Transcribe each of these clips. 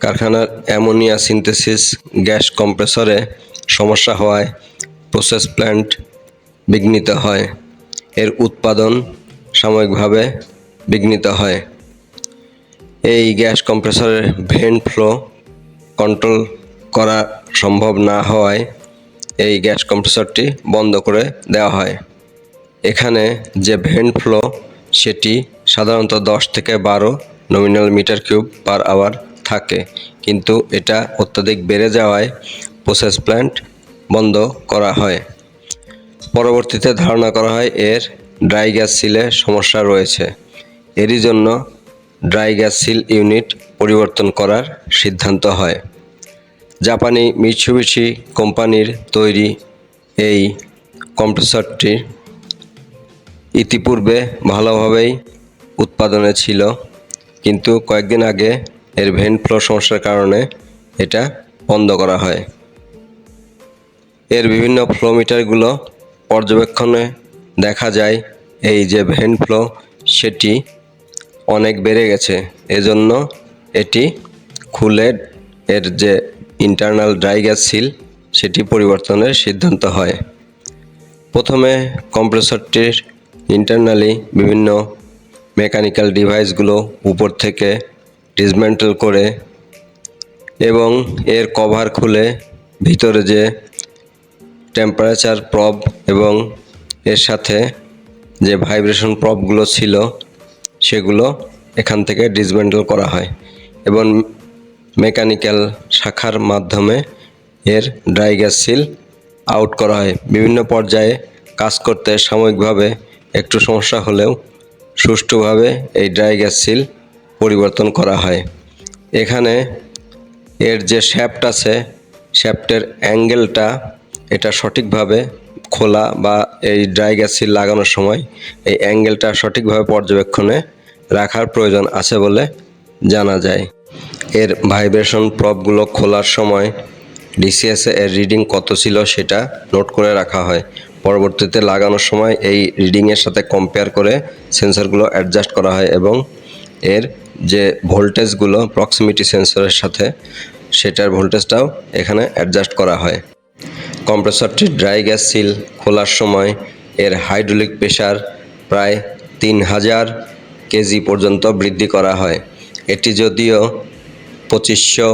কারখানার ammonia synthesis gas কম্প্রেসরে সমস্যা হওয়ায় প্রসেস প্ল্যান্ট বিঘ্নিত হয়। এর উৎপাদন সাময়িকভাবে বিঘ্নিত হয়। এই গ্যাস কম্প্রেসরের ভেন্ট ফ্লো কন্ট্রোল করা সম্ভব না হওয়ায় এই গ্যাস কম্প্রেসরটি বন্ধ করে দেওয়া হয়। এখানে যে ভেন্ট ফ্লো সেটি সাধারণত 10 থেকে 12 nominal metre cube per hour থাকে, কিন্তু এটা অত্যাধিক বেড়ে যাওয়ায় প্রসেস প্ল্যান্ট বন্ধ করা হয়। পরবর্তীতে ধারণা করা হয় এর ড্রাই গ্যাস সিলে সমস্যা রয়েছে। এরই জন্য ড্রাই গ্যাস সিল ইউনিট পরিবর্তন করার সিদ্ধান্ত হয়। জাপানি মিৎসুবিশি কোম্পানির তৈরি এই কম্প্রেসরটি ইতিপূর্বে ভালোভাবেই উৎপাদনে ছিল, কিন্তু কয়েকদিন আগে এর ভেন্ট ফ্লো সমস্যার কারণে এটা বন্ধ করা হয়। এর বিভিন্ন ফ্লো মিটারগুলো পর্যবেক্ষণে দেখা যায় এই যে ভেন্ট ফ্লো সেটি অনেক বেড়ে গেছে। এজন্য এটি খুলে এর যে ইন্টারনাল ড্রাই গ্যাস সিল সেটি পরিবর্তনের সিদ্ধান্ত হয়। প্রথমে কম্প্রেসরটির ইন্টারনালি বিভিন্ন মেকানিক্যাল ডিভাইসগুলো উপর থেকে ডিসমেন্টেল করে এবং এর কভার খুলে ভিতরে যে টেম্পারেচার প্রব এবং এর সাথে যে ভাইব্রেশন প্রবগুলো ছিল সেগুলো এখান থেকে ডিসমেন্টেল করা হয় এবং মেকানিক্যাল শাখার মাধ্যমে এর ড্রাই গ্যাস সিল আউট করা হয়। বিভিন্ন পর্যায়ে কাজ করতে সাময়িকভাবে একটু সমস্যা হলেও সুষ্ঠুভাবে এই ড্রাই গ্যাস সিল পরিবর্তন করা হয়। এখানে এর যে শ্যাফট আছে, শ্যাফটের অ্যাঙ্গেলটা এটা সঠিকভাবে খোলা বা এই ড্রাই গ্যাস সিল লাগানোর সময় এই অ্যাঙ্গেলটা সঠিকভাবে পর্যবেক্ষণে রাখার প্রয়োজন আছে বলে জানা যায়। এর ভাইব্রেশন প্রবগুলো খোলার সময় ডিসিএসে এর রিডিং কত ছিল সেটা নোট করে রাখা হয়। পরবর্তীতে লাগানোর সময় এই রিডিংয়ের সাথে কম্পেয়ার করে সেন্সরগুলো অ্যাডজাস্ট করা হয় এবং এর যে ভোল্টেজগুলো প্রক্সিমিটি সেন্সরের সাথে সেটার ভোল্টেজটাও এখানে অ্যাডজাস্ট করা হয়। কম্প্রেসরটির ড্রাই গ্যাস সিল খোলার সময় এর হাইড্রোলিক প্রেসার প্রায় 3000 কেজি পর্যন্ত বৃদ্ধি করা হয়। এটি যদিও 2500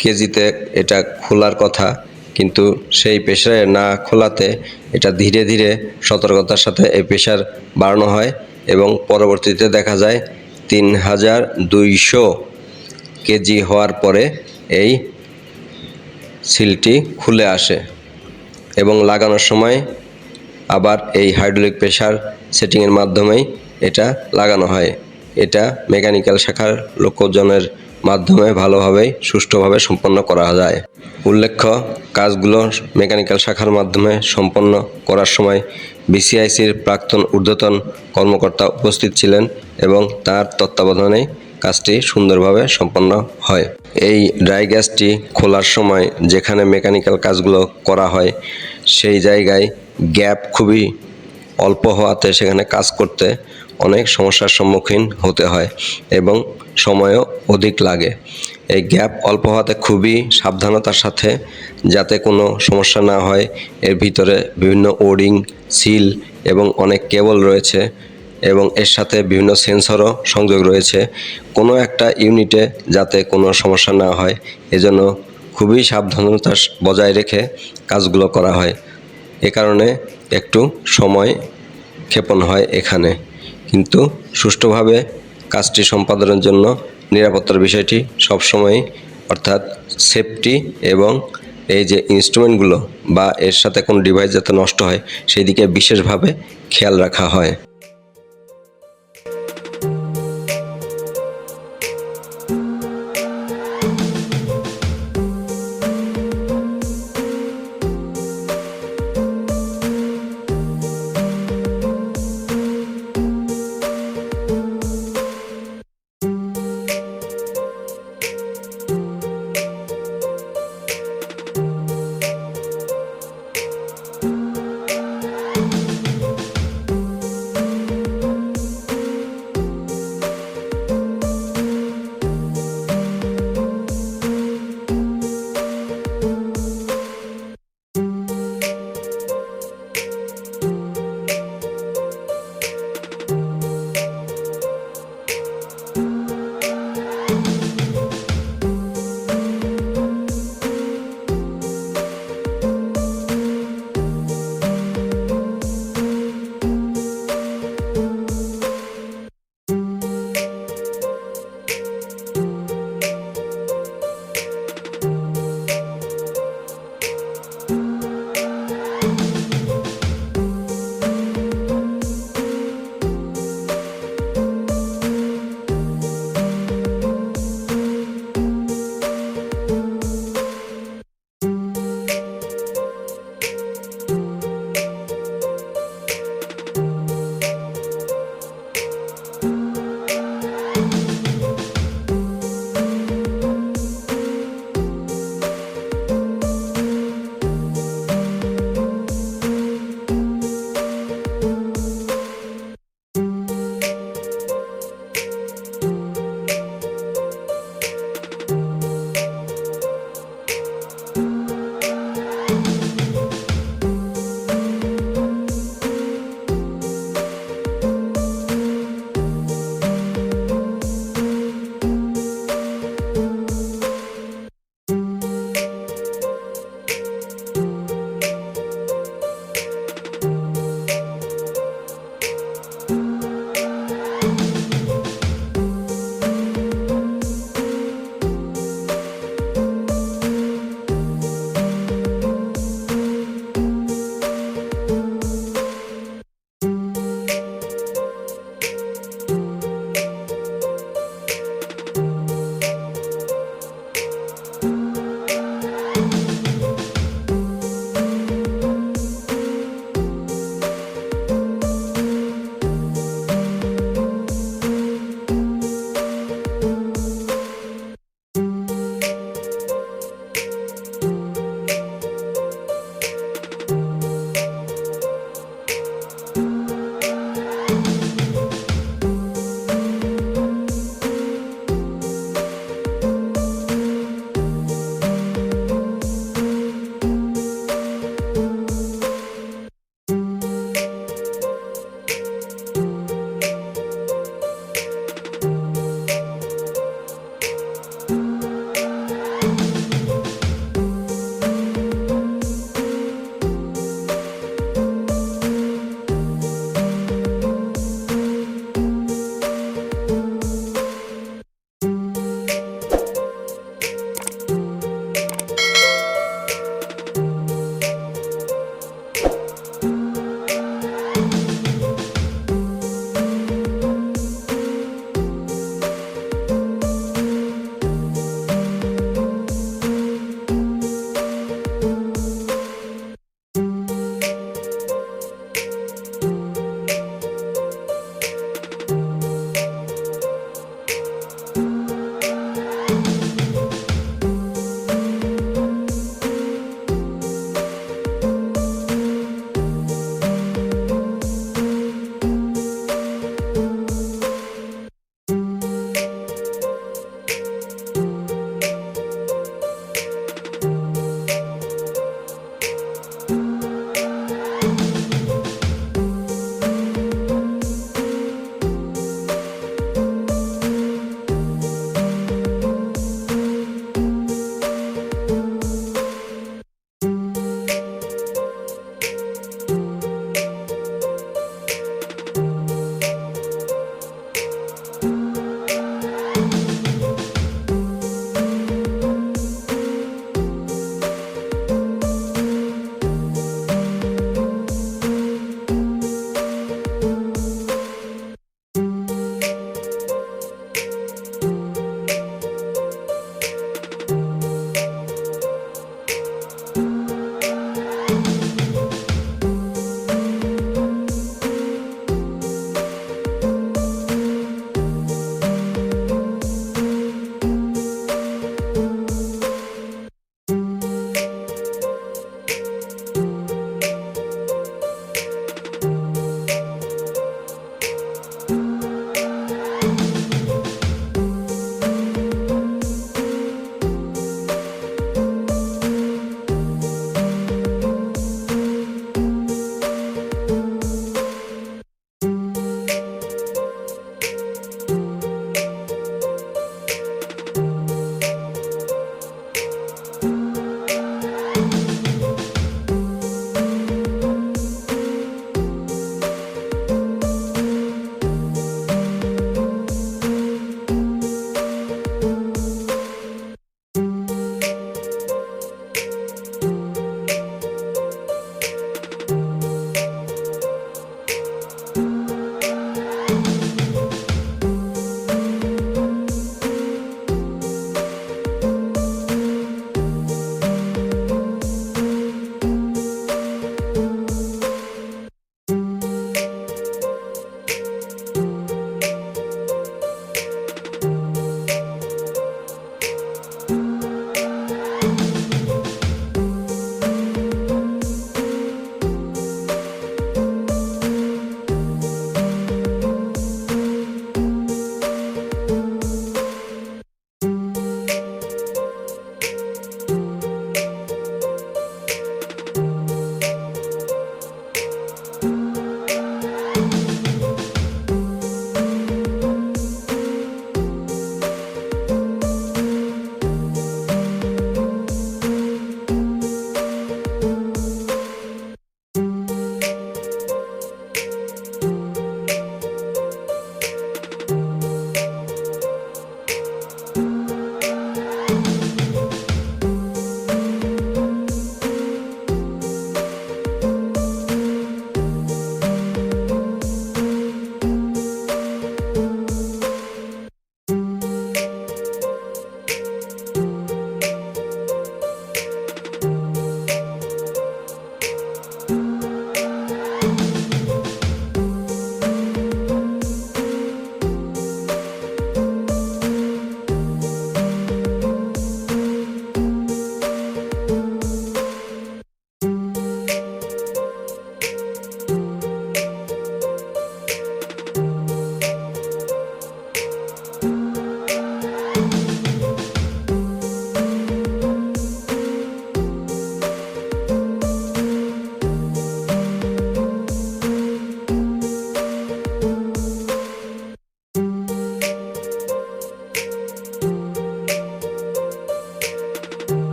কেজিতে এটা খোলার কথা, কিন্তু সেই প্রেসারে না খোলাতে এটা ধীরে ধীরে সতর্কতার সাথে এই প্রেসার বাড়ানো হয় এবং পরবর্তীতে দেখা যায় 3200 কেজি হওয়ার পরে এই সিলটি খুলে আসে এবং লাগানোর সময় আবার এই হাইড্রোলিক প্রেসার সেটিংয়ের মাধ্যমেই এটা লাগানো হয়। এটা মেকানিক্যাল শাখার লোকজনের মাধ্যমে ভালোভাবেই সুষ্ঠুভাবে সম্পন্ন করা যায়। উল্লেখ্য, কাজগুলো মেকানিক্যাল শাখার মাধ্যমে সম্পন্ন করার সময় বিসিআইসির প্রাক্তন ঊর্ধ্বতন কর্মকর্তা উপস্থিত ছিলেন এবং তার তত্ত্বাবধানেই কাজটি সুন্দরভাবে সম্পন্ন হয়। এই ড্রাই গ্যাসটি খোলার সময় যেখানে মেকানিক্যাল কাজগুলো করা হয় সেই জায়গায় গ্যাপ খুবই অল্প হওয়াতে সেখানে কাজ করতে অনেক সমস্যার সম্মুখীন হতে হয় এবং সময়ও অধিক লাগে। এই গ্যাপ অল্প হওয়াতে খুবই সাবধানতার সাথে, যাতে কোনো সমস্যা না হয়, এর ভিতরে বিভিন্ন ওরিং, সিল এবং অনেক কেবল রয়েছে এবং এর সাথে বিভিন্ন সেন্সরও সংযোগ রয়েছে। কোনো একটা ইউনিটে যাতে কোনো সমস্যা না হয় এজন্য খুবই সাবধানতা বজায় রেখে কাজগুলো করা হয়। এ কারণে একটু সময় ক্ষেপণ হয় এখানে, কিন্তু সুষ্ঠুভাবে কাজটি সম্পাদনের জন্য নিরাপত্তার বিষয়টি সবসময়, অর্থাৎ সেফটি এবং এই যে ইনস্ট্রুমেন্টগুলো বা এর সাথে কোনো ডিভাইস যাতে নষ্ট হয় সেই দিকে বিশেষভাবে খেয়াল রাখা হয়।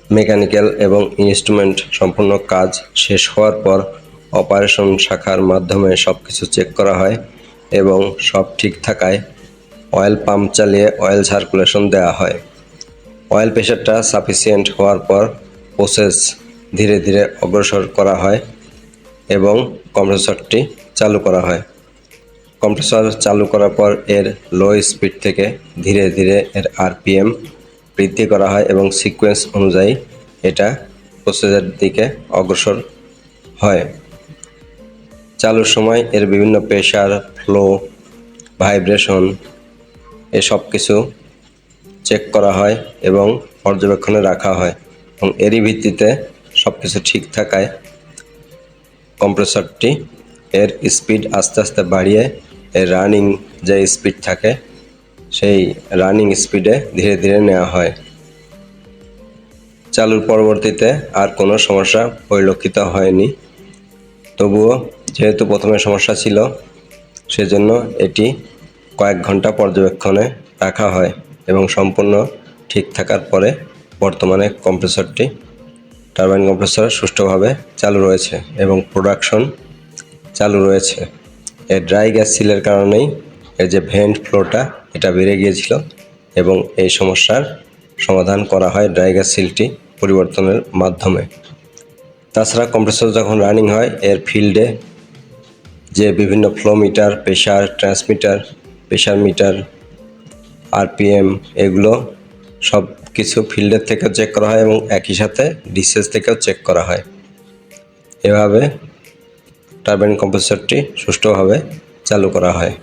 মেকানিক্যাল এবং ইনস্ট্রুমেন্ট সম্পূর্ণ কাজ শেষ হওয়ার পর অপারেশন শাখার মাধ্যমে সব কিছু চেক করা হয় এবং সব ঠিক থাকায় অয়েল পাম্প চালিয়ে অয়েল সার্কুলেশন দেওয়া হয়। অয়েল প্রেশারটা সাফিসিয়েন্ট হওয়ার পর প্রসেস ধীরে ধীরে অগ্রসর করা হয় এবং কম্প্রেসরটি চালু করা হয়। কম্প্রেসর চালু করার পর এর লো স্পিড থেকে ধীরে ধীরে এর আরপিএম বৃদ্ধি করা হয় এবং সিকোয়েন্স অনুযায়ী এটা প্রসেসের দিকে অগ্রসর হয়। চালুর সময় এর বিভিন্ন প্রেশার, ফ্লো, ভাইব্রেশন এসব কিছু চেক করা হয় এবং পর্যবেক্ষণে রাখা হয় এবং এরই ভিত্তিতে সব কিছু ঠিক থাকায় কম্প্রেসরটি এর স্পিড আস্তে আস্তে বাড়িয়ে এর রানিং যে স্পিড থাকে সেই রানিং স্পিডে ধীরে ধীরে নেওয়া হয়। চালুর পরবর্তীতে আর কোনো সমস্যা পরিলক্ষিত হয়নি। তবুও যেহেতু প্রথমে সমস্যা ছিল সেজন্য এটি কয়েক ঘন্টা পর্যবেক্ষণে রাখা হয় এবং সম্পূর্ণ ঠিক থাকার পরে বর্তমানে টারবাইন কম্প্রেসর সুষ্ঠুভাবে চালু রয়েছে এবং প্রোডাকশন চালু রয়েছে। এর ড্রাই গ্যাস সিলের কারণেই এর যে ভেন্ট ফ্লোটা এটা বেড়ে গিয়েছিল এবং এই সমস্যার সমাধান করা হয় ড্রাই গ্যাস সিলটি পরিবর্তনের মাধ্যমে। তাছাড়া কম্প্রেসর যখন রানিং হয় এর ফিল্ডে যে বিভিন্ন flow metre, pressure transmitter, pressure metre, RPM এগুলো সব কিছু ফিল্ডের থেকেও চেক করা হয় এবং একই সাথে ডিসএস থেকেও চেক করা হয়। এভাবে টারবাইন কম্প্রেসরটি সুষ্ঠুভাবে চালু করা হয়।